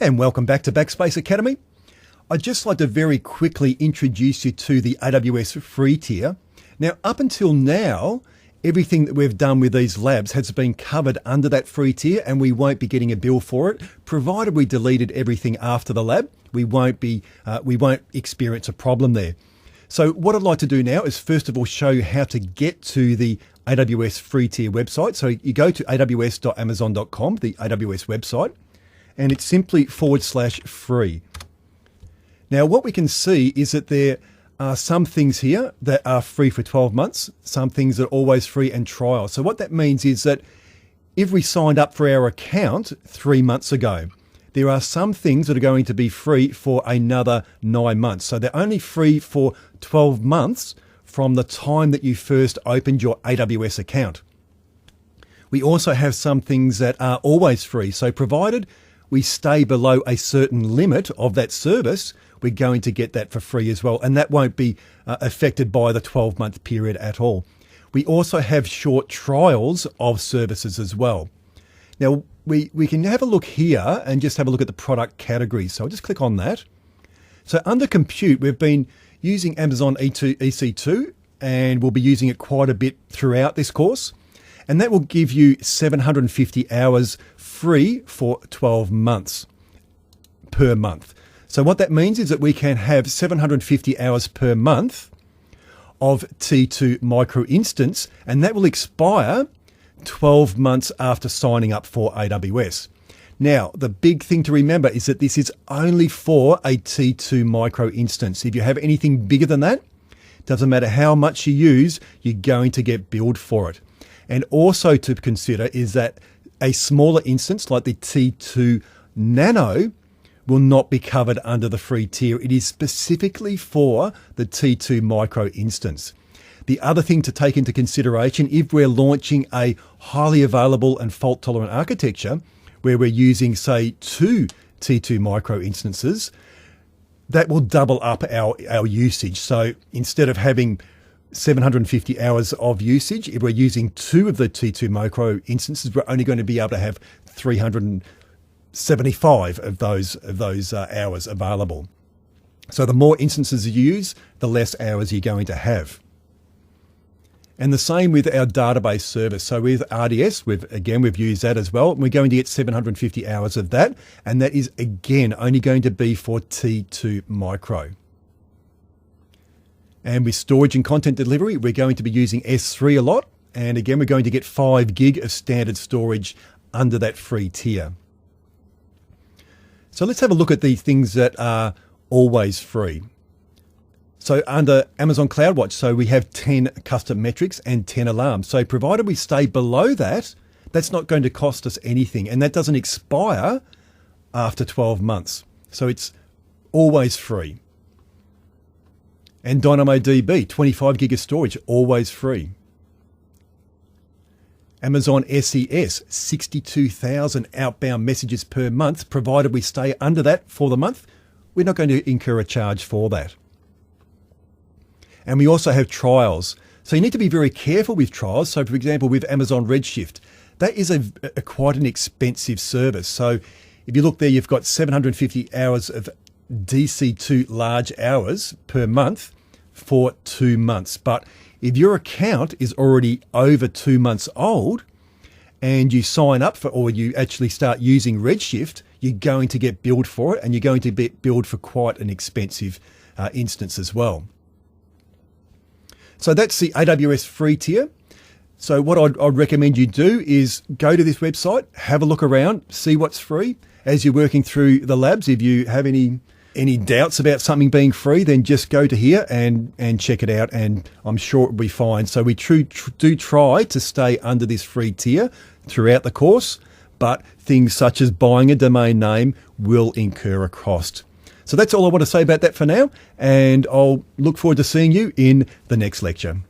and welcome back to Backspace Academy. I'd just like to very quickly introduce you to the AWS Free Tier. Now, up until now, everything that we've done with these labs has been covered under that free tier, and we won't be getting a bill for it, provided we deleted everything after the lab. We won't experience a problem there. So what I'd like to do now is first of all show you how to get to the AWS Free Tier website. So you go to aws.amazon.com, the AWS website, and it's simply /free. Now what we can see is that there are some things here that are free for 12 months, some things that are always free and trial. So what that means is that if we signed up for our account 3 months ago, there are some things that are going to be free for another 9 months. So they're only free for 12 months from the time that you first opened your AWS account. We also have some things that are always free. So provided we stay below a certain limit of that service, we're going to get that for free as well. And that won't be affected by the 12-month period at all. We also have short trials of services as well. Now, we can have a look here and just have a look at the product categories. So I'll just click on that. So under compute, we've been using Amazon EC2, and we'll be using it quite a bit throughout this course. And that will give you 750 hours free for 12 months per month. So what that means is that we can have 750 hours per month of T2 micro instance, and that will expire 12 months after signing up for AWS. Now, the big thing to remember is that this is only for a T2 micro instance. If you have anything bigger than that, doesn't matter how much you use, you're going to get billed for it. And also to consider is that a smaller instance like the T2 Nano will not be covered under the free tier. It is specifically for the T2 micro instance. The other thing to take into consideration, if we're launching a highly available and fault tolerant architecture where we're using, say, 2 T2 micro instances, that will double up our usage. So instead of having 750 hours of usage, if we're using 2 of the T2 micro instances, we're only going to be able to have 375 of those hours available. So the more instances you use, the less hours you're going to have. And the same with our database service. So with RDS, we've used that as well. We're going to get 750 hours of that. And that is, again, only going to be for T2 micro. And with storage and content delivery, we're going to be using S3 a lot. And again, we're going to get 5 gig of standard storage under that free tier. So let's have a look at the things that are always free. So under Amazon CloudWatch, so we have 10 custom metrics and 10 alarms. So provided we stay below that, that's not going to cost us anything. And that doesn't expire after 12 months. So it's always free. And DynamoDB, 25 gig of storage, always free. Amazon SES, 62,000 outbound messages per month. Provided we stay under that for the month, we're not going to incur a charge for that. And we also have trials. So you need to be very careful with trials. So for example, with Amazon Redshift, that is a quite an expensive service. So if you look there, you've got 750 hours of DC2 large hours per month for 2 months. But if your account is already over 2 months old and you sign up for, or you actually start using Redshift, you're going to get billed for it, and you're going to be billed for quite an expensive instance as well. So that's the AWS free tier. So what I'd recommend you do is go to this website, have a look around, see what's free. As you're working through the labs, if you have any doubts about something being free, then just go to here and check it out, and I'm sure it'll be fine. So we do try to stay under this free tier throughout the course, but things such as buying a domain name will incur a cost. So that's all I want to say about that for now, and I'll look forward to seeing you in the next lecture.